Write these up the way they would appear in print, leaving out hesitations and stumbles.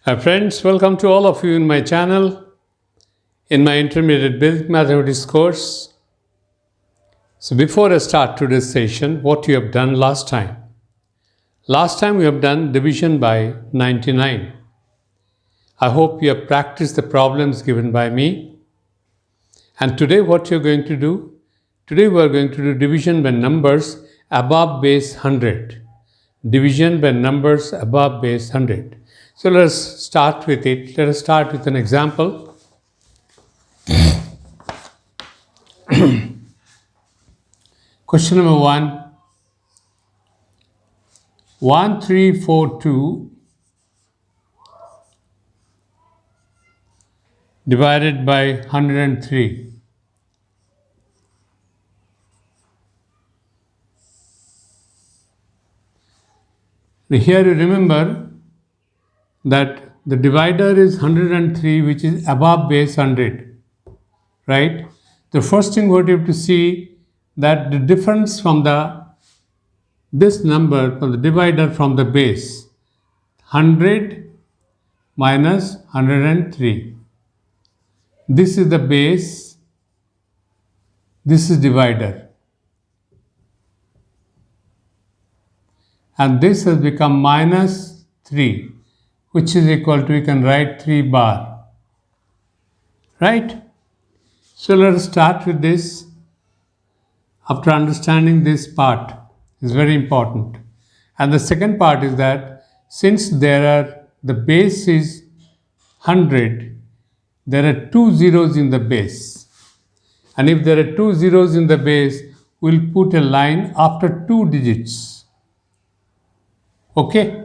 Hi friends, welcome to all of you in my channel, in my intermediate Vedic Mathematics course. So before I start today's session, what you have done last time. Last time we have done division by 99. I hope you have practiced the problems given by me. And today what you're going to do? Today we are going to do division by numbers above base 100. Division by numbers above base 100. So let us start with it. Let us start with an example. Question number 1. 1342 divided by 103. Here you remember that the divider is 103, which is above base 100, right? The first thing what you have to see that the difference from this number from the divider from the base 100 minus 103. This is the base, this is divider, and this has become minus 3, which is equal to, we can write 3 bar, right? So let us start with this. After understanding this part is very important. And the second part is that since the base is 100, there are 2 zeros in the base. And if there are 2 zeros in the base, we'll put a line after 2 digits. Okay?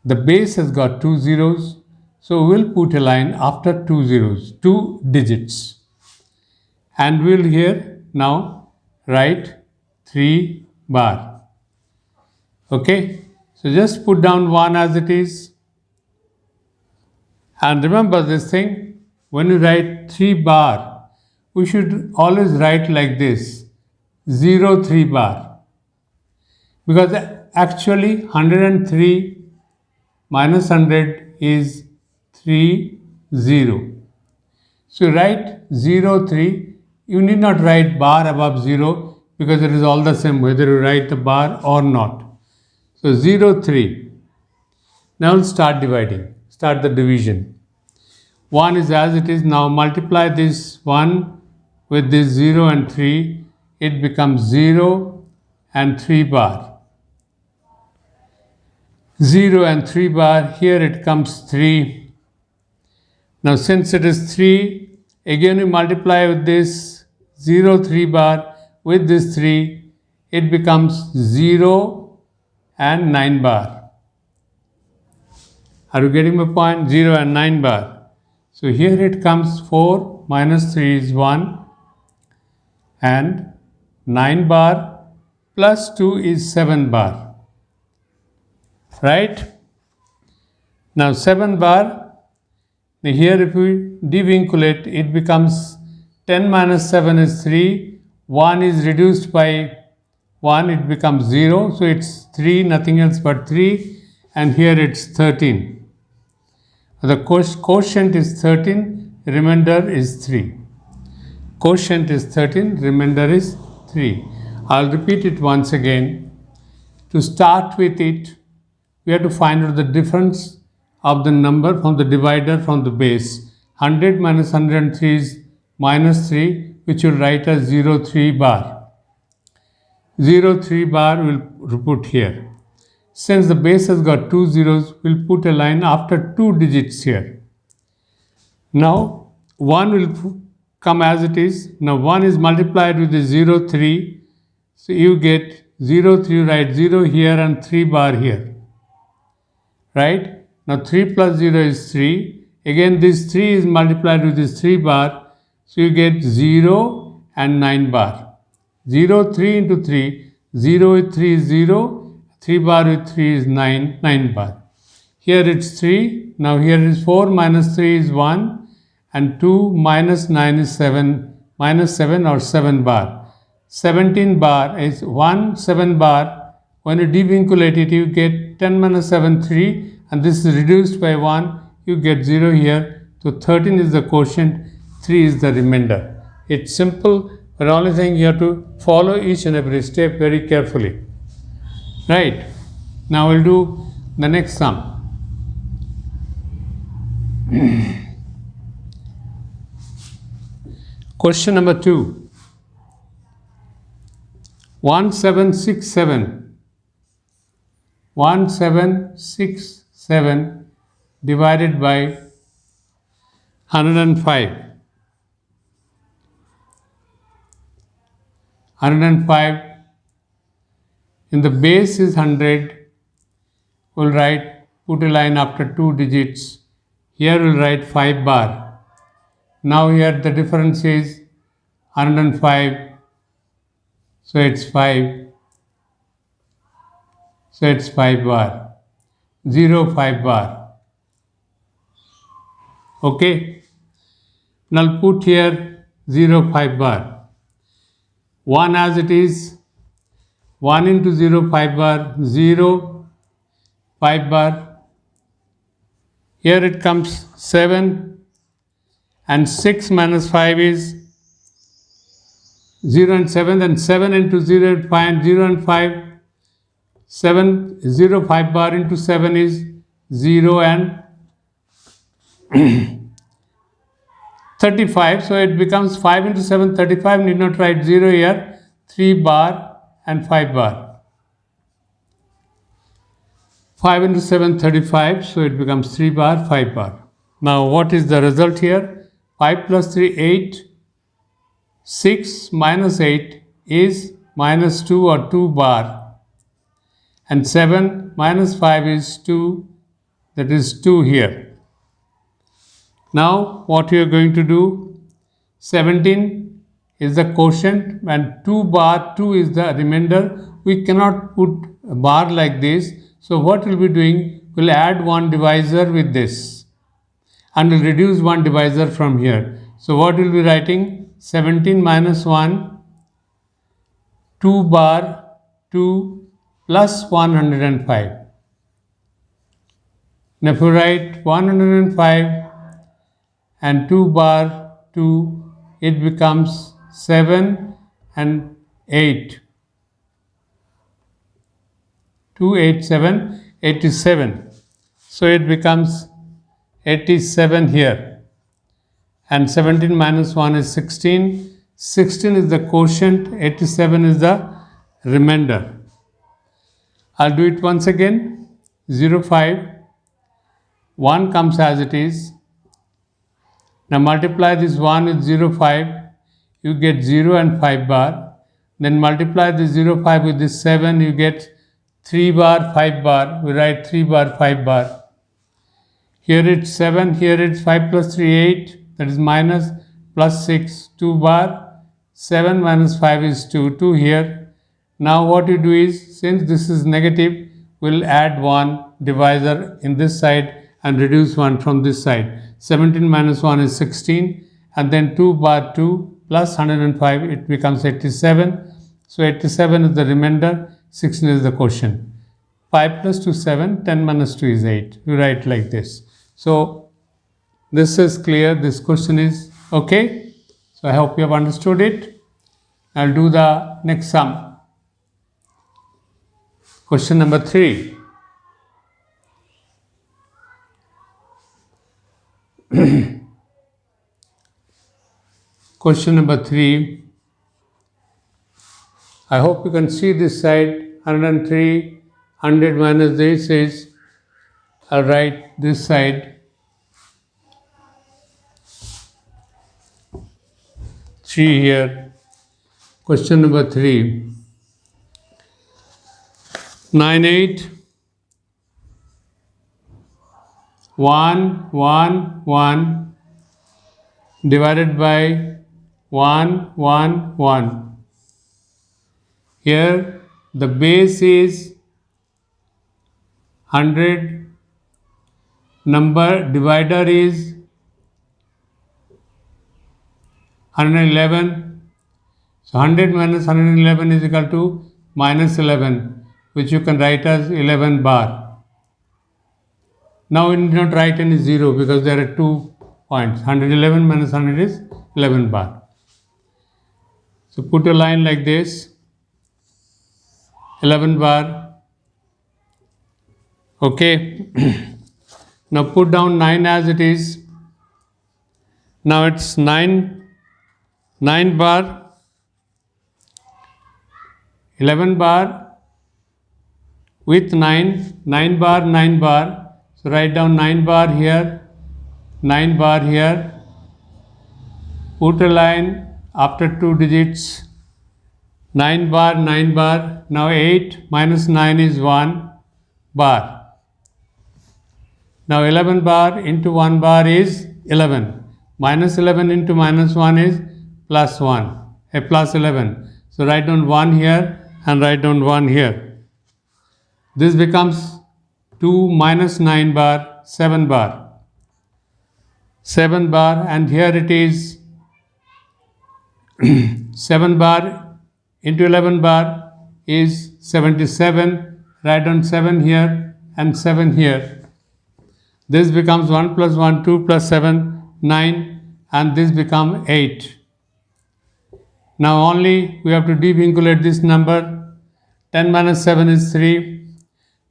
The base has got 2 zeros, so we'll put a line after 2 zeros, 2 digits. And we'll here now write 3 bar. Okay? So just put down 1 as it is. And remember this thing, when you write 3 bar, we should always write like this, 0, 3 bar. Because actually 103 minus 100 is 3, 0. So write 0, 3. You need not write bar above 0 because it is all the same whether you write the bar or not. So 0, 3. Now start dividing. Start the division. 1 is as it is. Now multiply this 1 with this 0 and 3. It becomes 0 and 3 bar. 0 and 3 bar. Here it comes 3. Now since it is 3, again you multiply with this 0, 3 bar with this 3. It becomes 0 and 9 bar. Are you getting my point? 0 and 9 bar. So here it comes 4 minus 3 is 1 and 9 bar plus 2 is 7 bar. Right? Now 7 bar, here if we devinculate, it becomes 10 minus 7 is 3. 1 is reduced by 1, it becomes 0. So it's 3, nothing else but 3. And here it's 13. The quotient is 13, remainder is 3. Quotient is 13, remainder is 3. I'll repeat it once again. To start with it, we have to find out the difference of the number from the divider from the base. 100 minus 103 is minus 3, which will write as 0, 3 bar. 0, 3 bar we'll put here. Since the base has got 2 zeros, we'll put a line after 2 digits here. Now 1 will come as it is. Now 1 is multiplied with the 0, 3. So you get 0, 3, write 0 here and 3 bar here. Right? Now 3 plus 0 is 3. Again this 3 is multiplied with this 3 bar. So you get 0 and 9 bar. 0, 3 into 3. 0 with 3 is 0. 3 bar with 3 is 9. 9 bar. Here it's 3. Now here is 4 minus 3 is 1. And 2 minus 9 is 7. Minus 7 or 7 bar. 17 bar is 1, 7 bar. When you devinculate it, you get 10 minus 7, 3. and this is reduced by 1, you get 0 here. So 13 is the quotient, 3 is the remainder. It's simple, but only thing you have to follow each and every step very carefully. Right? Now we'll do the next sum. Question number 2. 1767 divided by 105. 105 in the base is 100. We'll put a line after 2 digits. Here we'll write 5 bar. Now here the difference is 105. So it's 5. So it's 5 bar. 0, 5 bar. Okay. Now put here 0, 5 bar. 1 as it is. 1 into 0, 5 bar. 0, 5 bar. Here it comes 7. And 6 minus 5 is 0 and 7, then 7 into 0 and 5, 0 and 5, 7, 0, 5 bar into 7 is 0 and 35, so it becomes 5 into 7, 35, need not write 0 here, 3 bar and 5 bar. 5 into 7, 35, so it becomes 3 bar, 5 bar. Now what is the result here? 5 plus 3, 8. 6 minus 8 is minus 2 or 2 bar, and 7 minus 5 is 2, that is 2 here. Now what you are going to do, 17 is the quotient and 2 bar 2 is the remainder. We cannot put a bar like this, so what we'll be doing, we'll add one divisor with this and we'll reduce one divisor from here. So what we'll be writing, 17 minus 1, 2 bar 2 plus 105. Now if you write 105 and 2 bar 2, it becomes 7 and 8. 2, 8, 7, 87. So it becomes 87 here. And 17 minus 1 is 16. 16 is the quotient, 87 is the remainder. I'll do it once again. 0, 5. 1 comes as it is. Now multiply this 1 with 0, 5. You get 0 and 5 bar. Then multiply this 0, 5 with this 7. You get 3 bar, 5 bar. We write 3 bar, 5 bar. Here it's 7. Here it's 5 plus 3, 8. That is minus, plus 6, 2 bar, 7 minus 5 is 2, 2 here. Now what you do is, since this is negative, we'll add one divisor in this side and reduce one from this side. 17 minus 1 is 16, and then 2 bar 2 plus 105, it becomes 87. So 87 is the remainder, 16 is the quotient. 5 plus 2 is 7, 10 minus 2 is 8. We write like this. So this is clear, this question is okay. So I hope you have understood it. I'll do the next sum. Question number 3. Question number 3. I hope you can see this side, 103, 100 minus this is, I'll write this side. 3 here. Question number 3. 9, 8. 1, 1, 1 divided by 1, 1, 1. Here the base is 100. Number divider is 111. So 100 minus 111 is equal to minus 11, which you can write as 11 bar. Now we need not write any 0 because there are 2 points. 111 minus 100 is 11 bar. So put a line like this, 11 bar. Okay. Now put down 9 as it is. Now it's 9 bar, 11 bar with 9 bar, 9 bar. So write down 9 bar here, 9 bar here. Put a line after 2 digits, 9 bar, 9 bar. Now 8 minus 9 is 1 bar. Now 11 bar into 1 bar is 11. Minus 11 into minus 1 is plus 1, plus 11. So write down 1 here and write down 1 here. This becomes 2 minus 9 bar, 7 bar. 7 bar, and here it is 7 bar into 11 bar is 77. Write down 7 here and 7 here. This becomes 1 plus 1, 2 plus 7, 9, and this becomes 8. Now only we have to devinculate this number. 10 minus 7 is 3.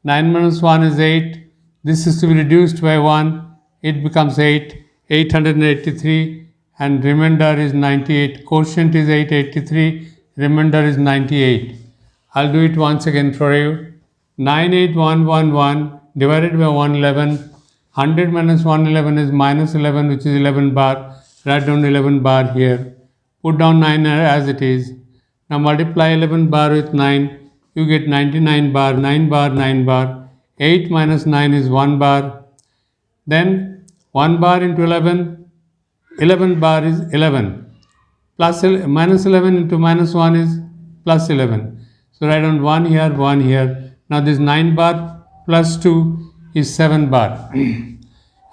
9 minus 1 is 8. This is to be reduced by 1. It becomes 8. 883, and remainder is 98. Quotient is 883. Remainder is 98. I'll do it once again for you. 98111 divided by 111. 100 minus 111 is minus 11, which is 11 bar. Write down 11 bar here. Put down 9 as it is. Now multiply 11 bar with 9. You get 99 bar, 9 bar, 9 bar. 8 minus 9 is 1 bar. Then 1 bar into 11. 11 bar is 11. Minus 11 into minus 1 is plus 11. So write down 1 here, 1 here. Now this 9 bar plus 2 is 7 bar.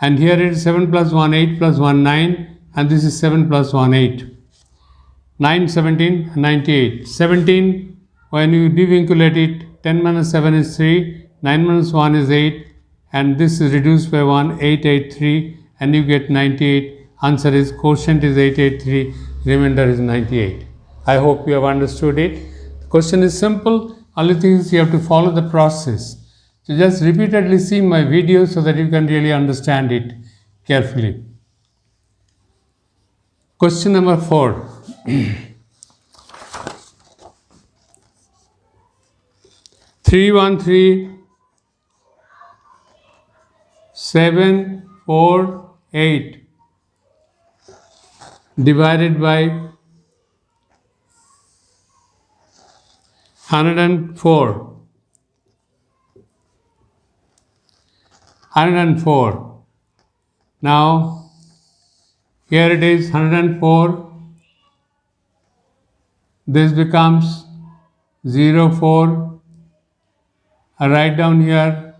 And here it is 7 plus 1, 8 plus 1, 9. And this is 7 plus 1, 8. 9, 17, 98. 17, when you devinculate it, 10 minus 7 is 3. 9 minus 1 is 8. And this is reduced by 1, 883. And you get 98. Answer is quotient is 883. Remainder is 98. I hope you have understood it. The question is simple. Only thing is you have to follow the process. So just repeatedly see my videos so that you can really understand it carefully. Question number 4. 313 748 divided by 104. 104. Now, here it is 104. This becomes 04. I write down here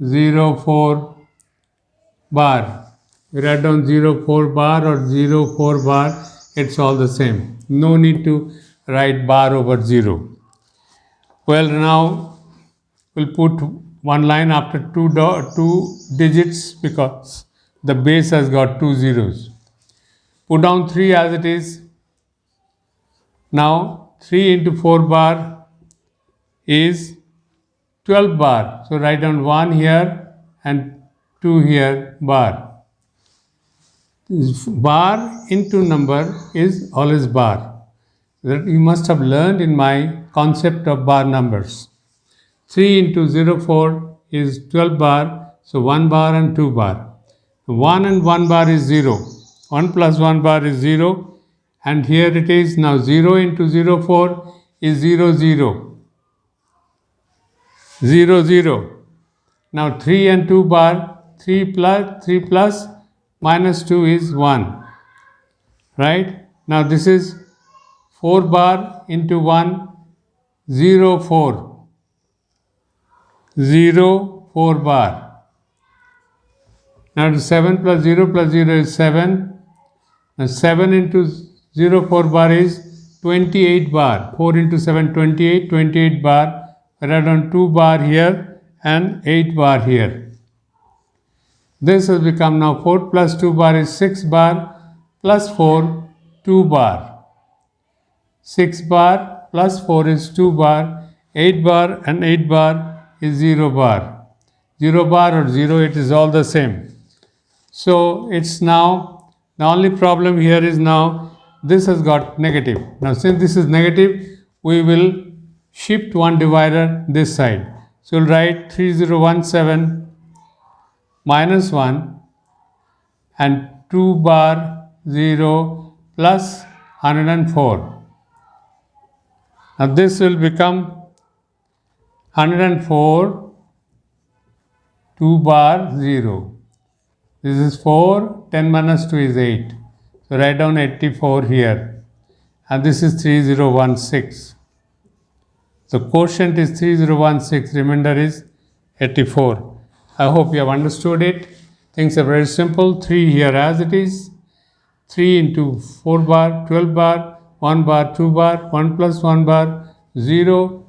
04 bar. We write down 04 bar or 04 bar. It's all the same. No need to write bar over 0. Well, now we'll put one line after two digits because the base has got 2 zeros. Put down 3 as it is. Now 3 into 4 bar is 12 bar. So write down 1 here and 2 here bar. Bar into number is always bar. That you must have learned in my concept of bar numbers. 3 into 04 is 12 bar, so 1 bar and 2 bar. 1 and 1 bar is 0. 1 plus 1 bar is 0. And here it is now 0 into 04 is 0, 0. 0, 0. Now 3 and 2 bar, 3 plus minus 2 is 1. Right? Now this is 4 bar into 1, 0, 4. 0, 4 bar. Now 7 plus 0 is 7. Now 7 into 0, 4 bar is 28 bar. 4 into 7, 28. 28 bar. I write down 2 bar here and 8 bar here. This has become now 4 plus 2 bar is 6 bar plus 4, 2 bar. 6 bar plus 4 is 2 bar, 8 bar and 8 bar is 0 bar. 0 bar or 0, it is all the same. So it's now, the only problem here is now this has got negative. Now since this is negative, we will shift one divider this side. So we'll write 3017 minus 1 and 2 bar 0 plus 104. Now this will become 104 2 bar 0. This is 4, 10 minus 2 is 8. So write down 84 here. And this is 3016. So quotient is 3016, remainder is 84. I hope you have understood it. Things are very simple. 3 here as it is. 3 into 4 bar, 12 bar, 1 bar, 2 bar, 1 plus 1 bar, 0.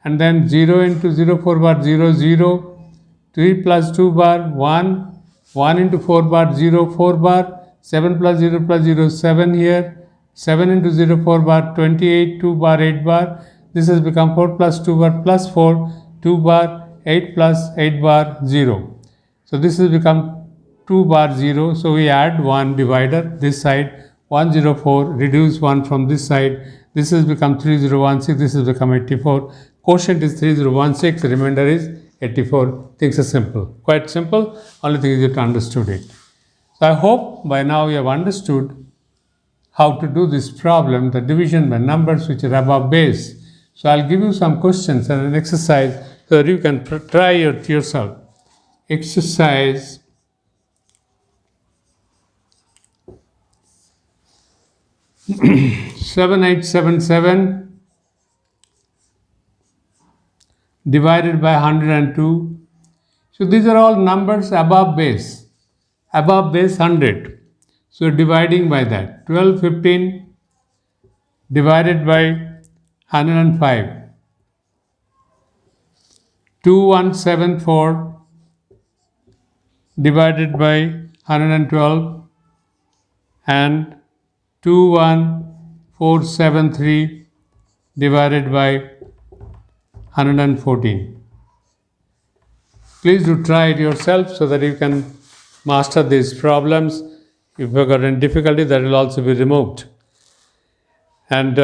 And then 0 into 0, 4 bar, 0, 0. 3 plus 2 bar, 1. 1 into 4 bar, 0, 4 bar. 7 plus 0, 7 here. 7 into 0, 4 bar, 28, 2 bar, 8 bar. This has become 4 plus 2 bar plus 4, 2 bar, 8 plus 8 bar, 0. So this has become 2 bar 0. So we add one divider this side, 104, reduce 1 from this side. This has become 3016, this has become 84. Quotient is 3016, remainder is 84. Things are simple, quite simple. Only thing is you have understood it. So I hope by now you have understood how to do this problem, the division by numbers which are above base. So I'll give you some questions and an exercise so that you can try it yourself. Exercise 7877 divided by 102. So these are all numbers above base 100. So dividing by that, 1215 divided by 105. 2174 divided by 112 and 21473 divided by 114. Please do try it yourself so that you can master these problems. If you've got any difficulty, that will also be removed. And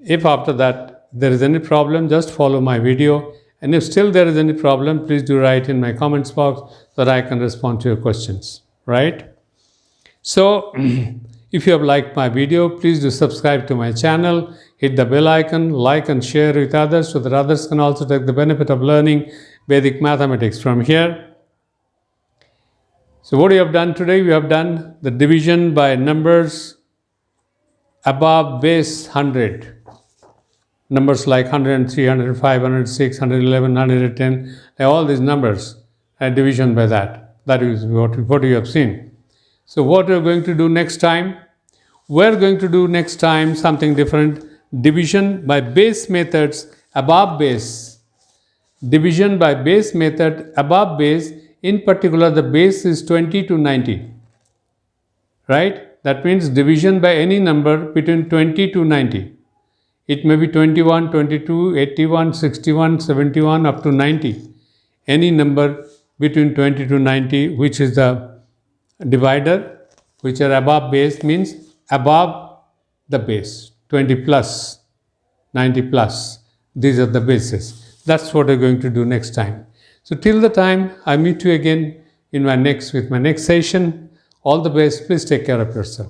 if after that there is any problem, just follow my video. And if still there is any problem, please do write in my comments box so that I can respond to your questions, right? So, if you have liked my video, please do subscribe to my channel, hit the bell icon, like and share with others so that others can also take the benefit of learning Vedic Mathematics from here. So what we have done today, we have done the division by numbers above base 100. Numbers like 103, 105, 106, 111, 110, all these numbers are division by that. That is what you have seen. So what we are going to do next time? We're going to do next time something different. Division by base methods above base. Division by base method above base. In particular, the base is 20 to 90. Right? That means division by any number between 20 to 90. It may be 21, 22, 81, 61, 71 up to 90. Any number between 20 to 90, which is the divider, which are above base, means above the base, 20 plus, 90 plus. These are the bases. That's what we're going to do next time. So till the time I meet you again with my next session. All the best. Please take care of yourself.